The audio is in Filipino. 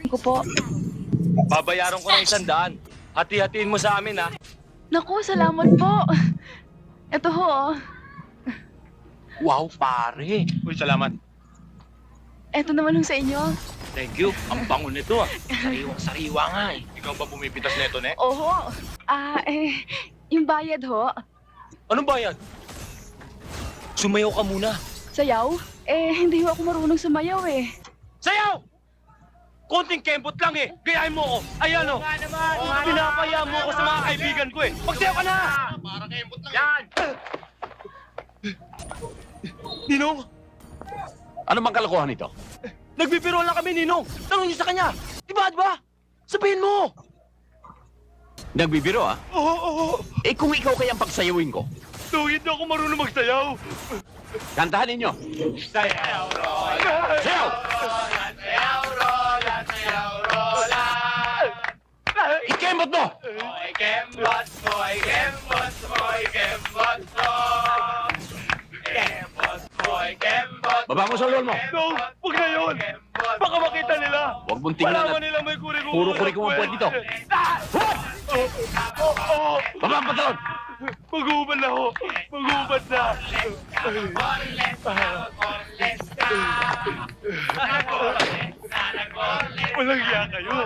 ko po. Babayaran ko ng 100. Hati-hatiin mo sa amin, ha? Naku, salamat po. Ito ho, oh. Wow, pare. Uy, salamat. Ito naman ho sa inyo. Thank you. Ang bango nito, ah. Sariwang-sariwa nga, eh. Ikaw ba pumipitas nito, ne? Oho. Yung bayad ho. Anong bayad? Sumayaw ka muna. Sayaw? Hindi ho ako marunong sumayaw eh. Sayaw! Konting kembot lang, eh. Gayahin mo ako. Ayan, oh. Pinapaya mo ako sa mga kaibigan ko, eh. Magsayaw ka na! Parang kembot lang. Yan! Ninong! Ano bang kalokohan nito? Nagbibiro lang kami, Ninong. Tanong niyo sa kanya. Diba? Sabihin mo. Nagbibiro, ah? Oo. Eh kung ikaw kaya ang pagsayawin ko, Hindi ako marunong magsayaw. kantahan ninyo. Sayaw, Roland. Sayaw! Sayaw, Roland. Sayaw, Roland. Ikembot mo! Moy kembot, moy kembot, moy kembot, moy kembot, moy kembot. Baba mo sa ulo mo. No, huwag na yun. Baka makita nila. Huwag mong tingnan Malaman at nila may kuri-kuri. puro kurikum ang puwet dito. Baba ang pantalon! Mag-uubad na ho. Mag-uubad na. Walang iya kayo.